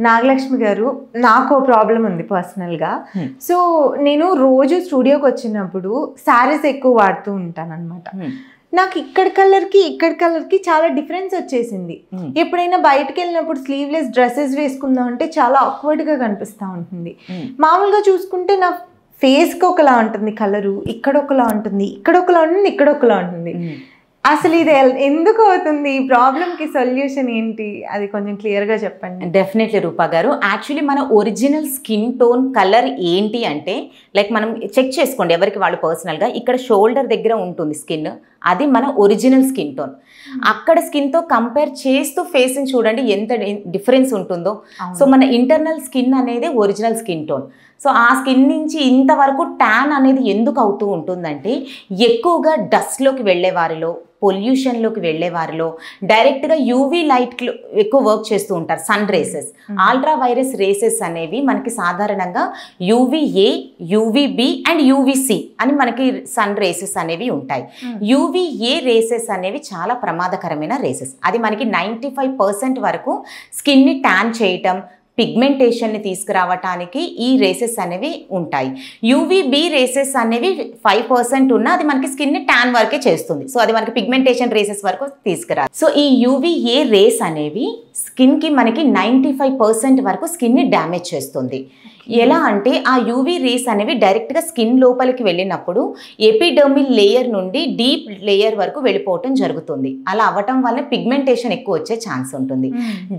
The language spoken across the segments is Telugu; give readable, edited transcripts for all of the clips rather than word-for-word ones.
నాగలక్ష్మి గారు, నాకు ప్రాబ్లం ఉంది పర్సనల్గా. సో నేను రోజు స్టూడియోకి వచ్చినప్పుడు శారీస్ ఎక్కువ వాడుతూ ఉంటాను అనమాట. నాకు ఇక్కడ కలర్కి చాలా డిఫరెన్స్ వచ్చేసింది. ఎప్పుడైనా బయటకు వెళ్ళినప్పుడు స్లీవ్లెస్ డ్రెస్సెస్ వేసుకుందాం అంటే చాలా ఆక్వర్డ్గా కనిపిస్తూ ఉంటుంది. మామూలుగా చూసుకుంటే నా ఫేస్కి ఒకలా ఉంటుంది కలరు, ఇక్కడ ఒకలా ఉంటుంది, ఇక్కడ ఒకలా ఉంటుంది. అసలు ఇది ఎందుకు అవుతుంది? ఈ ప్రాబ్లంకి సొల్యూషన్ ఏంటి? అది కొంచెం క్లియర్గా చెప్పండి. డెఫినెట్లీ రూపా గారు. యాక్చువల్లీ మన ఒరిజినల్ స్కిన్ టోన్ కలర్ ఏంటి అంటే, లైక్ మనం చెక్ చేసుకోండి ఎవరికి వాళ్ళు పర్సనల్గా. ఇక్కడ షోల్డర్ దగ్గర ఉంటుంది స్కిన్, అది మన ఒరిజినల్ స్కిన్ టోన్. అక్కడ స్కిన్తో కంపేర్ చేస్తూ ఫేస్ని చూడండి ఎంత డిఫరెన్స్ ఉంటుందో. సో మన ఇంటర్నల్ స్కిన్ అనేది ఒరిజినల్ స్కిన్ టోన్. సో ఆ స్కిన్ నుంచి ఇంతవరకు ట్యాన్ అనేది ఎందుకు అవుతూ ఉంటుందంటే, ఎక్కువగా డస్ట్లోకి వెళ్ళే వారిలో, పొల్యూషన్లోకి వెళ్ళే వారిలో, డైరెక్ట్గా యూవీ లైట్లో ఎక్కువ వర్క్ చేస్తూ ఉంటారు. Sun rays, ultraviolet rays అనేవి మనకి సాధారణంగా యూవీఏ, యూవీబి అండ్ యూవీసి అని మనకి సన్ రేసెస్ అనేవి ఉంటాయి. యూవీఏ రేసెస్ అనేవి చాలా ప్రమాదకరమైన రేసెస్. అది మనకి 95% వరకు స్కిన్ని ట్యాన్ చేయటం, పిగ్మెంటేషన్ని తీసుకురావటానికి ఈ రేసెస్ అనేవి ఉంటాయి. యూవీబి రేసెస్ అనేవి 5% ఉన్న అది మనకి స్కిన్ని ట్యాన్ వరకే చేస్తుంది. సో అది మనకి పిగ్మెంటేషన్ రేసెస్ వరకు తీసుకురాదు. సో ఈ యూవీఏ రేస్ అనేవి స్కిన్కి మనకి 95% వరకు స్కిన్ని డ్యామేజ్ చేస్తుంది. ఎలా అంటే ఆ యూవీ రేస్ అనేవి డైరెక్ట్గా స్కిన్ లోపలికి వెళ్ళినప్పుడు ఎపిడర్మిల్ లేయర్ నుండి డీప్ లేయర్ వరకు వెళ్ళిపోవటం జరుగుతుంది. అలా అవ్వటం వల్ల పిగ్మెంటేషన్ ఎక్కువ వచ్చే ఛాన్స్ ఉంటుంది.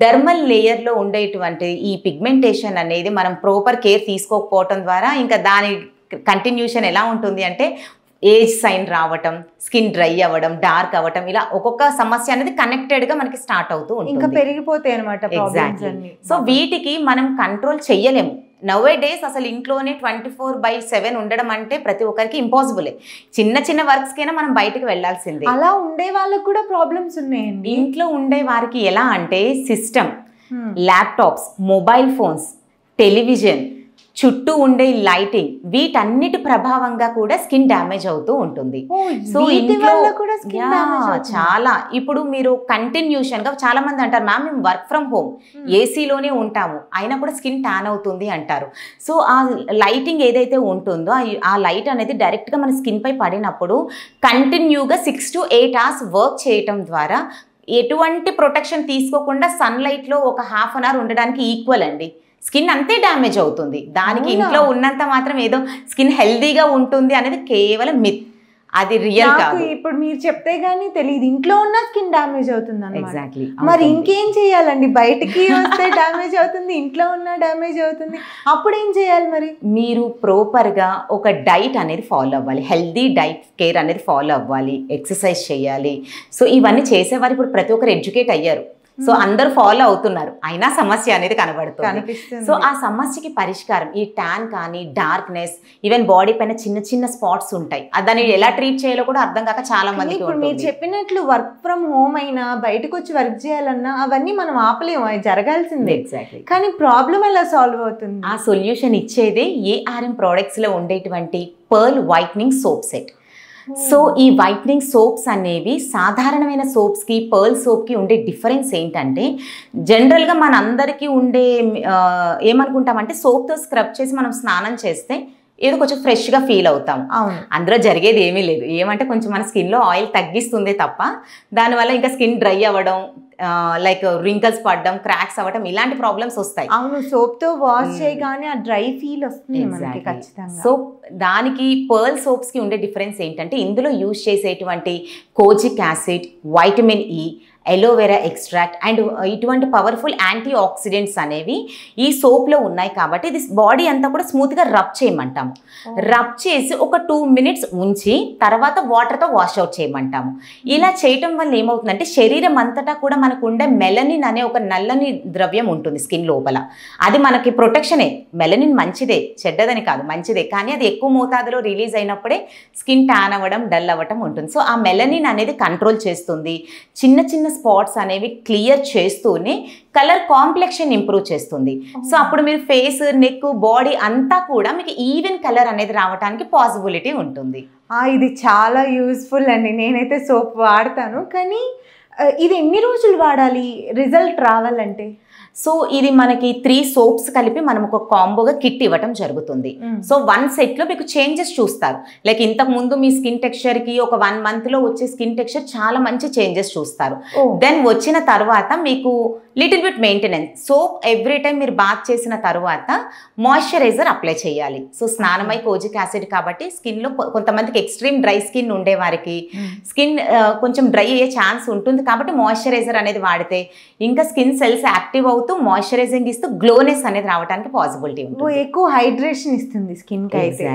డర్మల్ లేయర్లో ఉండేటువంటి ఈ పిగ్మెంటేషన్ అనేది మనం ప్రాపర్ కేర్ తీసుకోకపోవటం ద్వారా ఇంకా దాని కంటిన్యూషన్ ఎలా ఉంటుంది అంటే, ఏజ్ సైన్ రావటం, స్కిన్ డ్రై అవ్వడం, డార్క్ అవ్వటం, ఇలా ఒక్కొక్క సమస్య అనేది కనెక్టెడ్గా మనకి స్టార్ట్ అవుతూ ఉంటుంది. ఇంకా పెరిగిపోతాయి అనమాట. ఎగ్జాక్ట్లీ. సో వీటికి మనం కంట్రోల్ చెయ్యలేము. నవే డేస్ అసలు ఇంట్లోనే 24/7 ఉండడం అంటే ప్రతి ఒక్కరికి ఇంపాసిబులే. చిన్న వర్క్స్కైనా మనం బయటకు వెళ్లాల్సిందే. అలా ఉండే వాళ్ళకి కూడా ప్రాబ్లమ్స్ ఉన్నాయండి. ఇంట్లో ఉండే వారికి ఎలా అంటే, system, laptops, mobile phones, television, చుట్టూ ఉండే లైటింగ్, వీటన్నిటి ప్రభావంగా కూడా స్కిన్ డ్యామేజ్ అవుతూ ఉంటుంది. సో ఇంట్లో చాలా ఇప్పుడు మీరు కంటిన్యూషన్గా చాలా మంది అంటారు, మ్యామ్ మేము వర్క్ ఫ్రమ్ హోమ్ ఏసీలోనే ఉంటాము అయినా కూడా స్కిన్ ట్యాన్ అవుతుంది అంటారు. సో ఆ లైటింగ్ ఏదైతే ఉంటుందో ఆ లైట్ అనేది డైరెక్ట్గా మన స్కిన్ పై పడినప్పుడు కంటిన్యూగా 6 to 8 hours వర్క్ చేయటం ద్వారా ఎటువంటి ప్రొటెక్షన్ తీసుకోకుండా సన్లైట్లో ఒక ½ an hour ఉండడానికి ఈక్వల్ అండి. స్కిన్ అంతే డ్యామేజ్ అవుతుంది. దానికి ఇంట్లో ఉన్నంత మాత్రం ఏదో స్కిన్ హెల్దీగా ఉంటుంది అనేది కేవలం మిత్. అది రియల్ కాదు. ఇప్పుడు మీరు చెప్తే గానీ తెలియదు, ఇంట్లో ఉన్న స్కిన్ డ్యామేజ్ అవుతుంది అన్నమాట. ఎగ్జాక్ట్లీ. మరి ఇంకేం చేయాలండి? బయటికి వస్తే డ్యామేజ్ అవుతుంది, ఇంట్లో ఉన్న డ్యామేజ్ అవుతుంది, అప్పుడు ఏం చేయాలి మరి? మీరు ప్రాపర్గా ఒక డైట్ అనేది ఫాలో అవ్వాలి. హెల్దీ డైట్ కేర్ అనేది ఫాలో అవ్వాలి. ఎక్సర్సైజ్ చేయాలి. సో ఇవన్నీ చేసేవారు ఇప్పుడు ప్రతి ఒక్కరు ఎడ్యుకేట్ అయ్యారు. సో అందరూ ఫాలో అవుతున్నారు, అయినా సమస్య అనేది కనబడుతుంది. సో ఆ సమస్యకి పరిష్కారం ఈ ట్యాన్ కానీ, డార్క్నెస్, ఈవెన్ బాడీ పైన చిన్న స్పాట్స్ ఉంటాయి. దాన్ని ఎలా ట్రీట్ చేయాలో కూడా అర్థం కాక చాలా మందికి. ఇప్పుడు మీరు చెప్పినట్లు వర్క్ ఫ్రమ్ హోమ్ అయినా, బయటకు వచ్చి వర్క్ చేయాలన్నా అవన్నీ మనం ఆపలేము, అవి జరగాల్సిందే. ఎగ్జాక్ట్లీ. కానీ ప్రాబ్లం ఎలా సాల్వ్ అవుతుంది? ఆ సొల్యూషన్ ఇచ్చేదే ఏఆర్ఎం ప్రోడక్ట్స్ లో ఉండేటువంటి pearl whitening soap set. So ఈ వైట్నింగ్ సోప్స్ అనేవి సాధారణమైన సోప్స్కి, పర్ల్ సోప్కి ఉండే డిఫరెన్స్ ఏంటంటే, జనరల్గా మన అందరికీ ఉండే ఏమనుకుంటామంటే, సోప్తో స్క్రబ్ చేసి మనం స్నానం చేస్తే ఏదో కొంచెం ఫ్రెష్గా ఫీల్ అవుతాం. అందులో జరిగేది ఏమీ లేదు. ఏమంటే కొంచెం మన స్కిన్లో ఆయిల్ తగ్గిస్తుంది తప్ప, దానివల్ల ఇంకా స్కిన్ డ్రై అవ్వడం, లైక్ రింకల్స్ పడడం, క్రాక్స్ అవ్వడం, ఇలాంటి ప్రాబ్లమ్స్ వస్తాయి. అవును, సోప్తో వాష్ చేయగానే ఆ డ్రై ఫీల్ వస్తుంది మనకి ఖచ్చితంగా. సో దానికి పర్ల్ సోప్స్కి ఉండే డిఫరెన్స్ ఏంటంటే, ఇందులో యూజ్ చేసేటువంటి kojic acid, vitamin E, aloe vera extract and ఇటువంటి పవర్ఫుల్ యాంటీ ఆక్సిడెంట్స్ అనేవి ఈ సోప్లో ఉన్నాయి. కాబట్టి ఇది బాడీ అంతా కూడా స్మూత్గా రబ్ చేయమంటాము. రబ్ చేసి ఒక 2 minutes ఉంచి తర్వాత వాటర్తో వాష్ అవుట్ చేయమంటాము. ఇలా చేయటం వల్ల ఏమవుతుందంటే, శరీరం అంతటా కూడా మనకు ఉండే మెలనిన్ అనే ఒక నల్లని ద్రవ్యం ఉంటుంది స్కిన్ లోపల. అది మనకి ప్రొటెక్షనే. మెలనిన్ మంచిదే, చెడ్డదని కాదు, మంచిదే. కానీ అది ఎక్కువ మోతాదులో రిలీజ్ అయినప్పుడే స్కిన్ ట్యాన్ అవ్వడం, డల్ అవ్వడం ఉంటుంది. సో ఆ మెలనిన్ అనేది కంట్రోల్ చేస్తుంది. చిన్న స్పాట్స్ అనేవి క్లియర్ చేస్తూనే కలర్ కాంప్లెక్షన్ ఇంప్రూవ్ చేస్తుంది. సో అప్పుడు మీరు ఫేస్, నెక్, బాడీ అంతా కూడా మీకు ఈవెన్ కలర్ అనేది రావడానికి పాసిబిలిటీ ఉంటుంది. ఇది చాలా యూస్ఫుల్ అండి. నేనైతే సోప్ వాడతాను, కానీ ఇది ఎన్ని రోజులు వాడాలి రిజల్ట్ రావాలంటే? సో ఇది మనకి 3 సోప్స్ కలిపి మనం ఒక కాంబోగా కిట్ ఇవ్వటం జరుగుతుంది. సో 1 సెట్లో మీకు చేంజెస్ చూస్తారు. లైక్ ఇంతకు ముందు మీ స్కిన్ టెక్స్చర్కి ఒక 1 మంత్లో వచ్చే స్కిన్ టెక్స్చర్ చాలా మంచి చేంజెస్ చూస్తారు. దెన్ వచ్చిన తర్వాత మీకు little bit maintenance. Soap every time మీరు బాత్ చేసిన తర్వాత మాయిశ్చరైజర్ అప్లై చేయాలి. సో స్నానమై కోజిక్ యాసిడ్ కాబట్టి స్కిన్లో కొంతమందికి ఎక్స్ట్రీమ్ డ్రై స్కిన్ ఉండే వారికి స్కిన్ కొంచెం డ్రై అయ్యే ఛాన్స్ ఉంటుంది కాబట్టి మాయిశ్చరైజర్ అనేది వాడితే ఇంకా స్కిన్ సెల్స్ యాక్టివ్ అవుతూ మాయిశ్చరైజింగ్ ఇస్తూ గ్లోనెస్ అనేది రావడానికి పాసిబిలిటీ ఉంటుంది. ఎక్కువ హైడ్రేషన్ ఇస్తుంది స్కిన్ కి అయితే.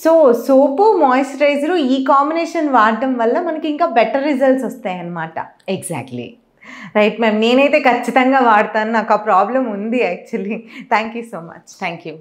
సో సోపు మాయిశ్చరైజర్ ఈ కాంబినేషన్ వాడటం వల్ల మనకి ఇంకా బెటర్ రిజల్ట్స్ వస్తాయి అన్నమాట. ఎగ్జాక్ట్లీ రైట్ మ్యామ్, నేనైతే ఖచ్చితంగా వాడతాను. నాకు ఆ ప్రాబ్లం ఉంది actually. Thank you so much. Thank you.